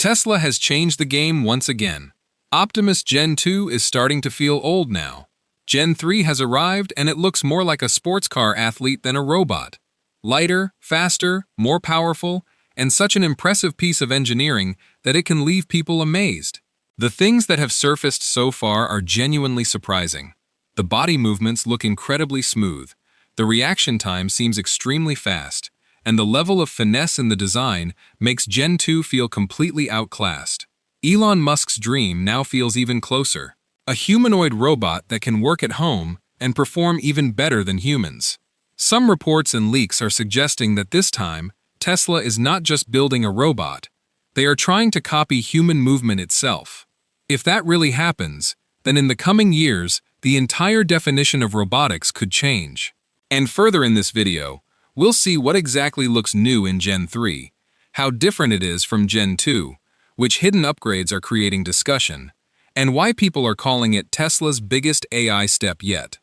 Tesla has changed the game once again. Optimus Gen 2 is starting to feel old now. Gen 3 has arrived and it looks more like a sports car athlete than a robot. Lighter, faster, more powerful, and such an impressive piece of engineering that it can leave people amazed. The things that have surfaced so far are genuinely surprising. The body movements look incredibly smooth, the reaction time seems extremely fast, and the level of finesse in the design makes Gen 2 feel completely outclassed. Elon Musk's dream now feels even closer. A humanoid robot that can work at home and perform even better than humans. Some reports and leaks are suggesting that this time, Tesla is not just building a robot, they are trying to copy human movement itself. If that really happens, then in the coming years, the entire definition of robotics could change. And further in this video, we'll see what exactly looks new in Gen 3, how different it is from Gen 2, which hidden upgrades are creating discussion, and why people are calling it Tesla's biggest AI step yet.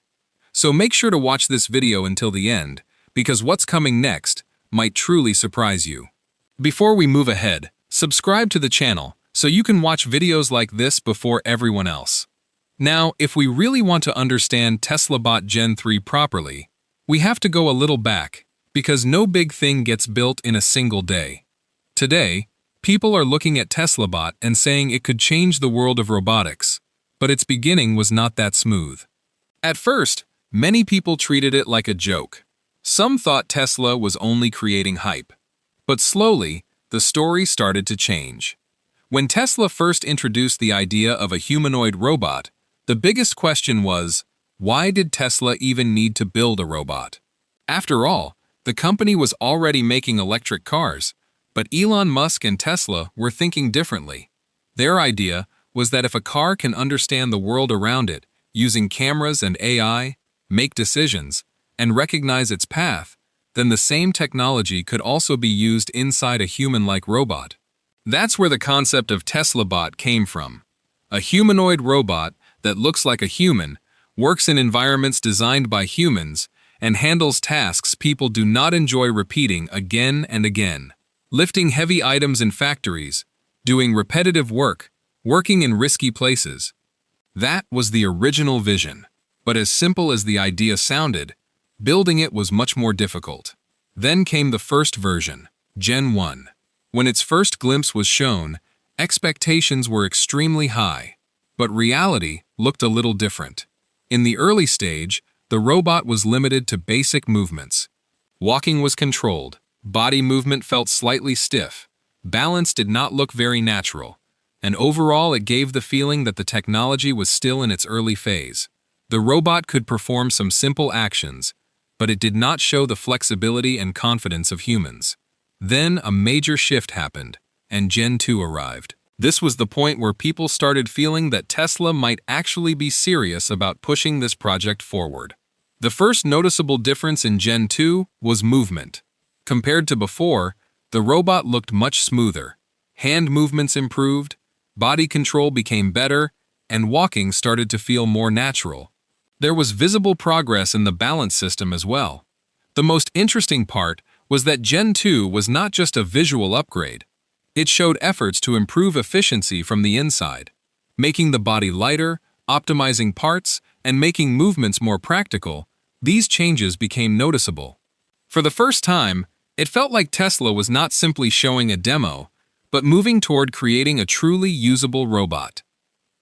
So make sure to watch this video until the end, because what's coming next might truly surprise you. Before we move ahead, subscribe to the channel so you can watch videos like this before everyone else. Now, if we really want to understand Tesla Bot Gen 3 properly, we have to go a little back, because no big thing gets built in a single day. Today, people are looking at Tesla Bot and saying it could change the world of robotics, but its beginning was not that smooth. At first, many people treated it like a joke. Some thought Tesla was only creating hype. But slowly, the story started to change. When Tesla first introduced the idea of a humanoid robot, the biggest question was, why did Tesla even need to build a robot? After all, the company was already making electric cars, but Elon Musk and Tesla were thinking differently. Their idea was that if a car can understand the world around it, using cameras and AI, make decisions, and recognize its path, then the same technology could also be used inside a human-like robot. That's where the concept of Tesla Bot came from. A humanoid robot that looks like a human, works in environments designed by humans, and handles tasks people do not enjoy repeating again and again. Lifting heavy items in factories, doing repetitive work, working in risky places. That was the original vision. But as simple as the idea sounded, building it was much more difficult. Then came the first version, Gen 1. When its first glimpse was shown, expectations were extremely high, but reality looked a little different. In the early stage, the robot was limited to basic movements. Walking was controlled, body movement felt slightly stiff, balance did not look very natural, and overall it gave the feeling that the technology was still in its early phase. The robot could perform some simple actions, but it did not show the flexibility and confidence of humans. Then a major shift happened, and Gen 2 arrived. This was the point where people started feeling that Tesla might actually be serious about pushing this project forward. The first noticeable difference in Gen 2 was movement. Compared to before, the robot looked much smoother. Hand movements improved, body control became better, and walking started to feel more natural. There was visible progress in the balance system as well. The most interesting part was that Gen 2 was not just a visual upgrade. It showed efforts to improve efficiency from the inside, making the body lighter, optimizing parts, and making movements more practical. These changes became noticeable. For the first time, it felt like Tesla was not simply showing a demo, but moving toward creating a truly usable robot.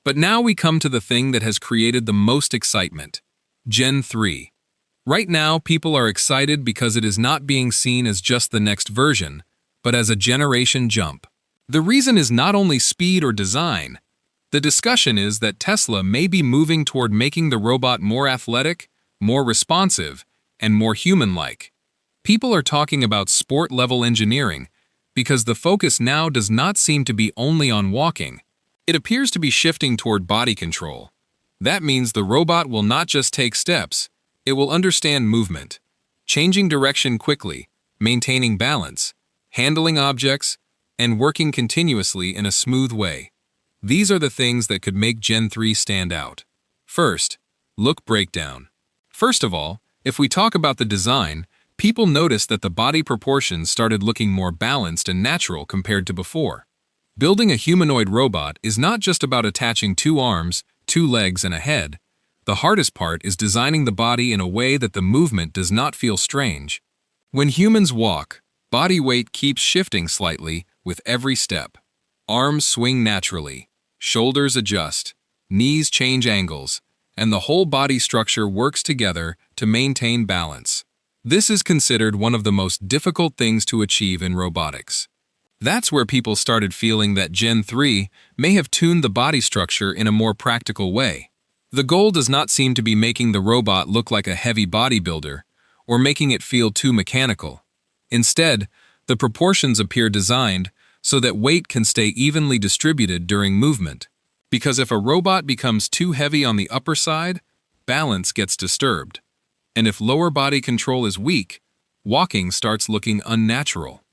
But now we come to the thing that has created the most excitement, Gen 3. Right now, people are excited because it is not being seen as just the next version, but as a generation jump. The reason is not only speed or design. The discussion is that Tesla may be moving toward making the robot more athletic, more responsive, and more human-like. People are talking about sport-level engineering because the focus now does not seem to be only on walking. It appears to be shifting toward body control. That means the robot will not just take steps, it will understand movement, changing direction quickly, maintaining balance, handling objects, and working continuously in a smooth way. These are the things that could make Gen 3 stand out. First, look breakdown. First of all, if we talk about the design, people noticed that the body proportions started looking more balanced and natural compared to before. Building a humanoid robot is not just about attaching 2 arms, 2 legs, and a head. The hardest part is designing the body in a way that the movement does not feel strange. When humans walk, body weight keeps shifting slightly with every step. Arms swing naturally, shoulders adjust, knees change angles, and the whole body structure works together to maintain balance. This is considered one of the most difficult things to achieve in robotics. That's where people started feeling that Gen 3 may have tuned the body structure in a more practical way. The goal does not seem to be making the robot look like a heavy bodybuilder or making it feel too mechanical. Instead, the proportions appear designed so that weight can stay evenly distributed during movement. Because if a robot becomes too heavy on the upper side, balance gets disturbed. And if lower body control is weak, walking starts looking unnatural.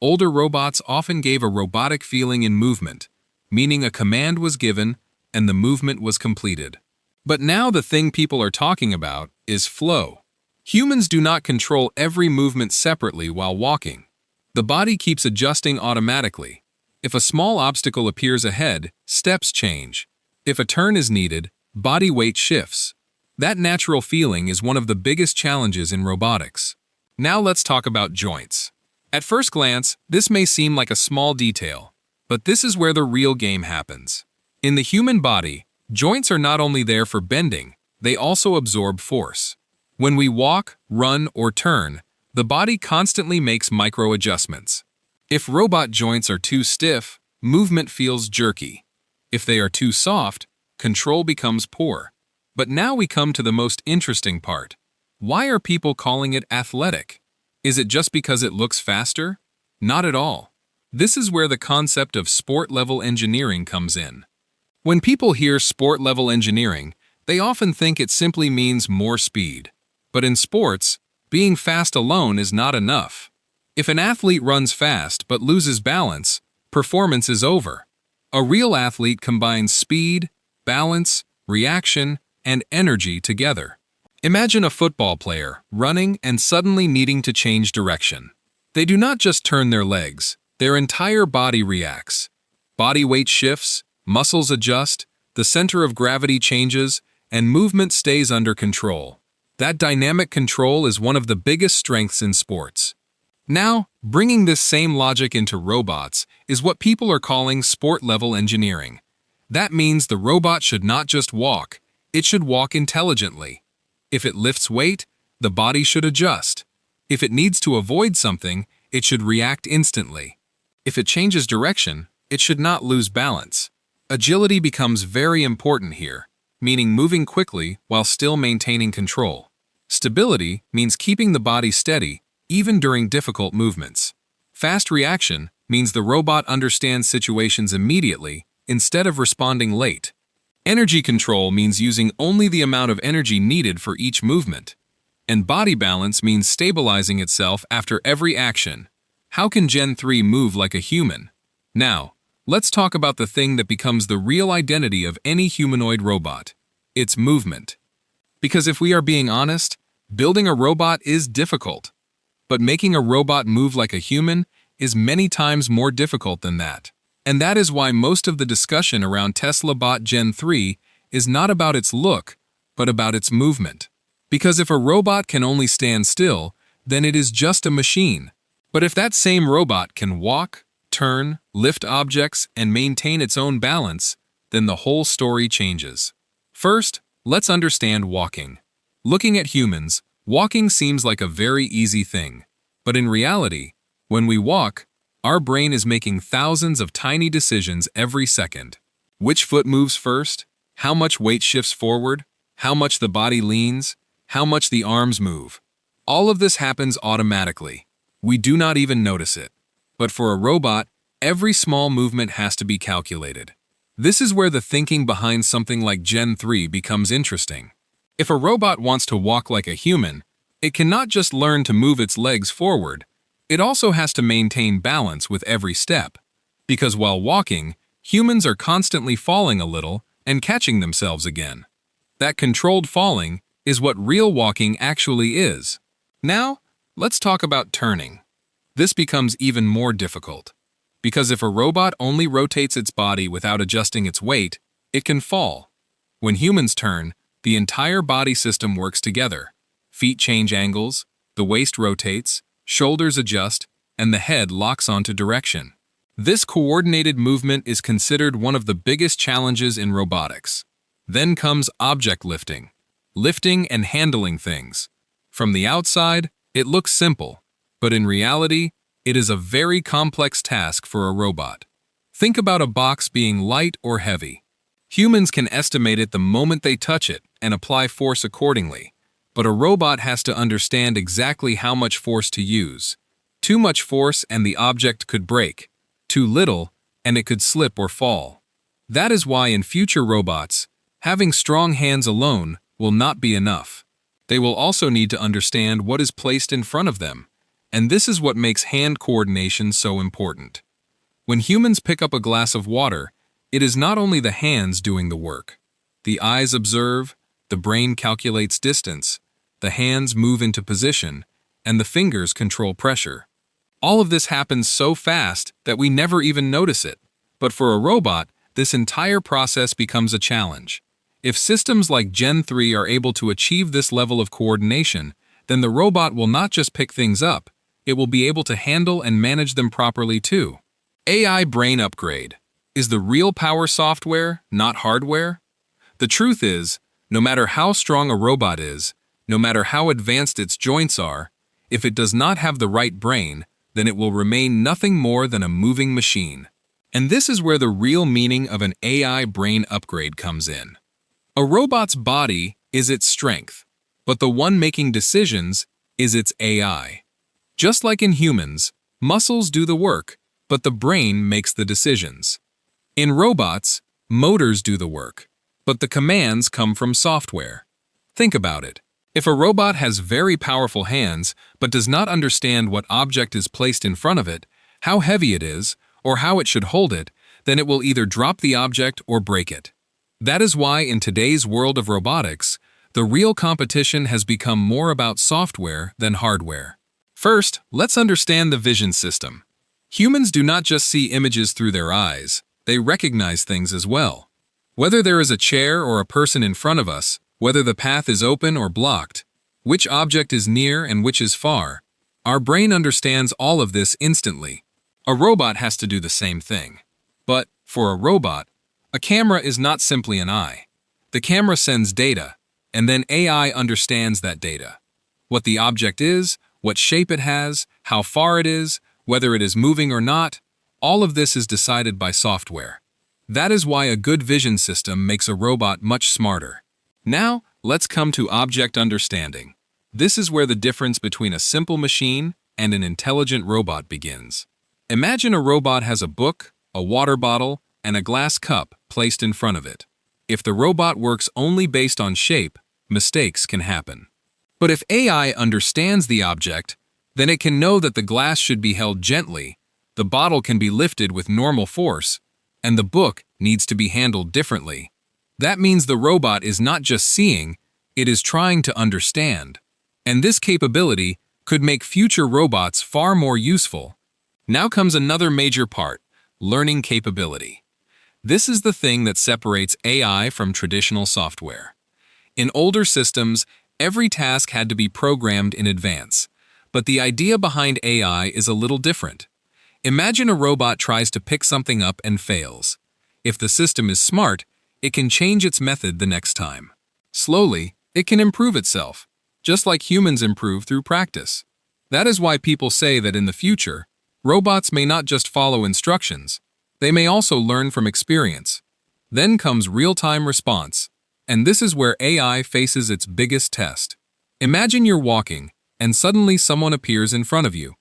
Older robots often gave a robotic feeling in movement, meaning a command was given and the movement was completed. But now the thing people are talking about is flow. Humans do not control every movement separately while walking. The body keeps adjusting automatically. If a small obstacle appears ahead, steps change. If a turn is needed, body weight shifts. That natural feeling is one of the biggest challenges in robotics. Now let's talk about joints. At first glance, this may seem like a small detail, but this is where the real game happens. In the human body, joints are not only there for bending, they also absorb force. When we walk, run, or turn, the body constantly makes micro-adjustments. If robot joints are too stiff, movement feels jerky. If they are too soft, control becomes poor. But now we come to the most interesting part. Why are people calling it athletic? Is it just because it looks faster? Not at all. This is where the concept of sport-level engineering comes in. When people hear sport-level engineering, they often think it simply means more speed. But in sports, being fast alone is not enough. If an athlete runs fast but loses balance, performance is over. A real athlete combines speed, balance, reaction, and energy together. Imagine a football player running and suddenly needing to change direction. They do not just turn their legs, their entire body reacts. Body weight shifts, muscles adjust, the center of gravity changes, and movement stays under control. That dynamic control is one of the biggest strengths in sports. Now, bringing this same logic into robots is what people are calling sport-level engineering. That means the robot should not just walk, it should walk intelligently. If it lifts weight, the body should adjust. If it needs to avoid something, it should react instantly. If it changes direction, it should not lose balance. Agility becomes very important here, meaning moving quickly while still maintaining control. Stability means keeping the body steady, even during difficult movements. Fast reaction means the robot understands situations immediately instead of responding late. Energy control means using only the amount of energy needed for each movement. And body balance means stabilizing itself after every action. How can Gen 3 move like a human? Now, let's talk about the thing that becomes the real identity of any humanoid robot. Its movement. Because if we are being honest, building a robot is difficult. But making a robot move like a human is many times more difficult than that. And that is why most of the discussion around Tesla Bot Gen 3 is not about its look, but about its movement. Because if a robot can only stand still, then it is just a machine. But if that same robot can walk, turn, lift objects, and maintain its own balance, then the whole story changes. First, let's understand walking. Looking at humans, walking seems like a very easy thing. But in reality, when we walk, our brain is making thousands of tiny decisions every second. Which foot moves first? How much weight shifts forward? How much the body leans? How much the arms move? All of this happens automatically. We do not even notice it. But for a robot, every small movement has to be calculated. This is where the thinking behind something like Gen 3 becomes interesting. If a robot wants to walk like a human, it cannot just learn to move its legs forward. It also has to maintain balance with every step. Because while walking, humans are constantly falling a little and catching themselves again. That controlled falling is what real walking actually is. Now, let's talk about turning. This becomes even more difficult. Because if a robot only rotates its body without adjusting its weight, it can fall. When humans turn, the entire body system works together. Feet change angles, the waist rotates, shoulders adjust, and the head locks onto direction. This coordinated movement is considered one of the biggest challenges in robotics. Then comes object lifting. Lifting and handling things. From the outside, it looks simple, but in reality, it is a very complex task for a robot. Think about a box being light or heavy. Humans can estimate it the moment they touch it and apply force accordingly, but a robot has to understand exactly how much force to use. Too much force and the object could break. Too little, and it could slip or fall. That is why in future robots, having strong hands alone will not be enough. They will also need to understand what is placed in front of them, and this is what makes hand coordination so important. When humans pick up a glass of water, it is not only the hands doing the work. The eyes observe, the brain calculates distance, the hands move into position, and the fingers control pressure. All of this happens so fast that we never even notice it. But for a robot, this entire process becomes a challenge. If systems like Gen 3 are able to achieve this level of coordination, then the robot will not just pick things up, it will be able to handle and manage them properly too. AI brain upgrade. Is the real power software, not hardware? The truth is, no matter how strong a robot is, no matter how advanced its joints are, if it does not have the right brain, then it will remain nothing more than a moving machine. And this is where the real meaning of an AI brain upgrade comes in. A robot's body is its strength, but the one making decisions is its AI. Just like in humans, muscles do the work, but the brain makes the decisions. In robots, motors do the work, but the commands come from software. Think about it. If a robot has very powerful hands but does not understand what object is placed in front of it, how heavy it is, or how it should hold it, then it will either drop the object or break it. That is why in today's world of robotics, the real competition has become more about software than hardware. First, let's understand the vision system. Humans do not just see images through their eyes, they recognize things as well. Whether there is a chair or a person in front of us, whether the path is open or blocked, which object is near and which is far, our brain understands all of this instantly. A robot has to do the same thing. But, for a robot, a camera is not simply an eye. The camera sends data, and then AI understands that data. What the object is, what shape it has, how far it is, whether it is moving or not, all of this is decided by software. That is why a good vision system makes a robot much smarter. Now, let's come to object understanding. This is where the difference between a simple machine and an intelligent robot begins. Imagine a robot has a book, a water bottle, and a glass cup placed in front of it. If the robot works only based on shape, mistakes can happen. But if AI understands the object, then it can know that the glass should be held gently, the bottle can be lifted with normal force, and the book needs to be handled differently. That means the robot is not just seeing, it is trying to understand. And this capability could make future robots far more useful. Now comes another major part, learning capability. This is the thing that separates AI from traditional software. In older systems, every task had to be programmed in advance. But the idea behind AI is a little different. Imagine a robot tries to pick something up and fails. If the system is smart, it can change its method the next time. Slowly, it can improve itself, just like humans improve through practice. That is why people say that in the future, robots may not just follow instructions, they may also learn from experience. Then comes real-time response, and this is where AI faces its biggest test. Imagine you're walking, and suddenly someone appears in front of you.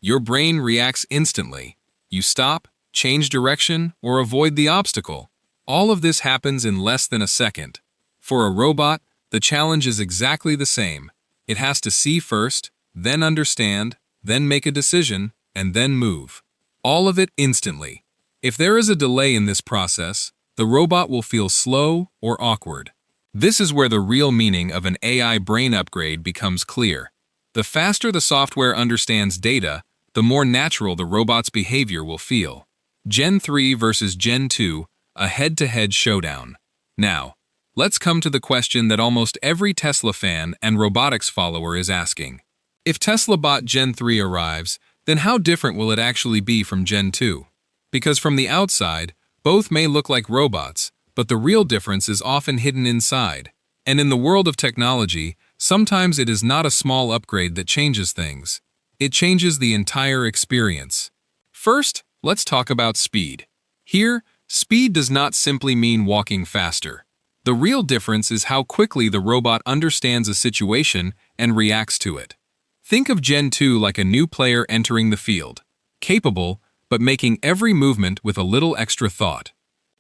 Your brain reacts instantly. You stop, change direction, or avoid the obstacle. All of this happens in less than a second. For a robot, the challenge is exactly the same. It has to see first, then understand, then make a decision, and then move. All of it instantly. If there is a delay in this process, the robot will feel slow or awkward. This is where the real meaning of an AI brain upgrade becomes clear. The faster the software understands data, the more natural the robot's behavior will feel. Gen 3 versus Gen 2, a head-to-head showdown. Now, let's come to the question that almost every Tesla fan and robotics follower is asking. If Tesla Bot Gen 3 arrives, then how different will it actually be from Gen 2? Because from the outside, both may look like robots, but the real difference is often hidden inside. And in the world of technology, sometimes it is not a small upgrade that changes things. It changes the entire experience. First, let's talk about speed. Here, speed does not simply mean walking faster. The real difference is how quickly the robot understands a situation and reacts to it. Think of Gen 2 like a new player entering the field, capable, but making every movement with a little extra thought.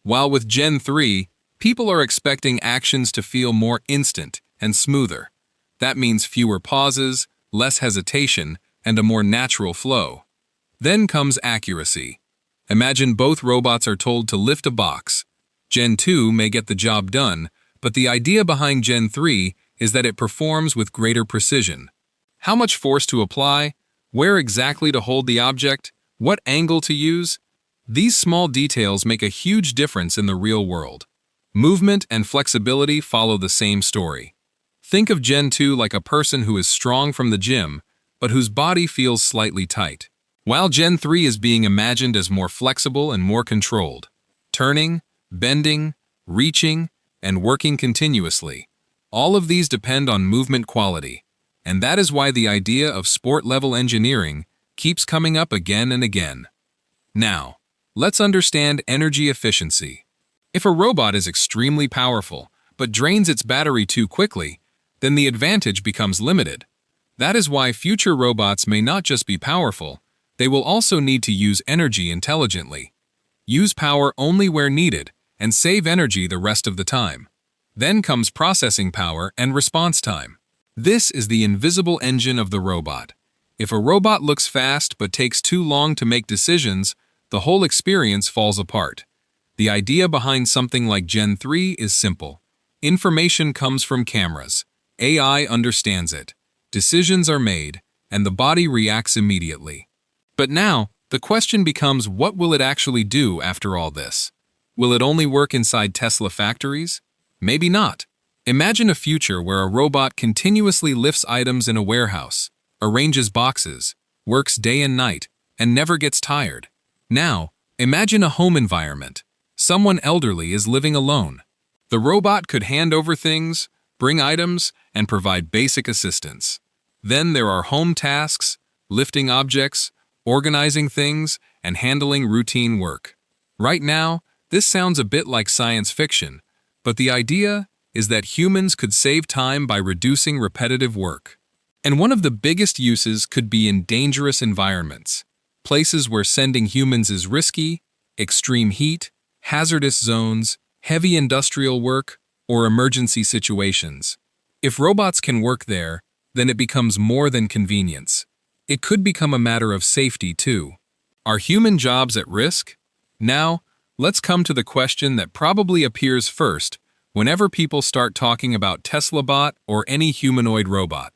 While with Gen 3, people are expecting actions to feel more instant and smoother. That means fewer pauses, less hesitation, and a more natural flow. Then comes accuracy. Imagine both robots are told to lift a box. Gen 2 may get the job done, but the idea behind Gen 3 is that it performs with greater precision. How much force to apply, where exactly to hold the object, what angle to use? These small details make a huge difference in the real world. Movement and flexibility follow the same story. Think of Gen 2 like a person who is strong from the gym, but whose body feels slightly tight, while Gen 3 is being imagined as more flexible and more controlled, turning, bending, reaching, and working continuously. All of these depend on movement quality, and that is why the idea of sport-level engineering keeps coming up again and again. Now, let's understand energy efficiency. If a robot is extremely powerful, but drains its battery too quickly, then the advantage becomes limited. That is why future robots may not just be powerful, they will also need to use energy intelligently. Use power only where needed, and save energy the rest of the time. Then comes processing power and response time. This is the invisible engine of the robot. If a robot looks fast but takes too long to make decisions, the whole experience falls apart. The idea behind something like Gen 3 is simple. Information comes from cameras. AI understands it. Decisions are made, and the body reacts immediately. But now, the question becomes, what will it actually do after all this? Will it only work inside Tesla factories? Maybe not. Imagine a future where a robot continuously lifts items in a warehouse, arranges boxes, works day and night, and never gets tired. Now, imagine a home environment. Someone elderly is living alone. The robot could hand over things, bring items, and provide basic assistance. Then there are home tasks, lifting objects, organizing things, and handling routine work. Right now, this sounds a bit like science fiction, but the idea is that humans could save time by reducing repetitive work. And one of the biggest uses could be in dangerous environments, places where sending humans is risky, extreme heat, hazardous zones, heavy industrial work, or emergency situations. If robots can work there, then it becomes more than convenience. It could become a matter of safety, too. Are human jobs at risk? Now, let's come to the question that probably appears first whenever people start talking about Tesla Bot or any humanoid robot.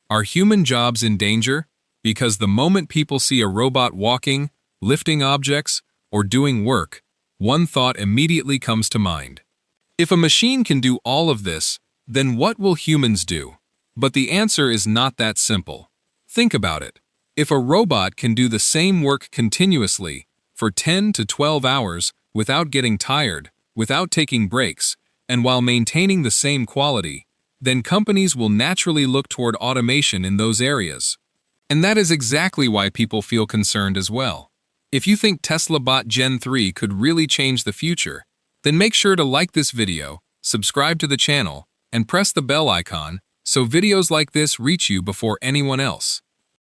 Are human jobs in danger? Because the moment people see a robot walking, lifting objects, or doing work, one thought immediately comes to mind. If a machine can do all of this, then what will humans do? But the answer is not that simple. Think about it. If a robot can do the same work continuously for 10 to 12 hours without getting tired, without taking breaks, and while maintaining the same quality, then companies will naturally look toward automation in those areas. And that is exactly why people feel concerned as well. If you think Tesla Bot Gen 3 could really change the future, then make sure to like this video, subscribe to the channel, and press the bell icon so videos like this reach you before anyone else.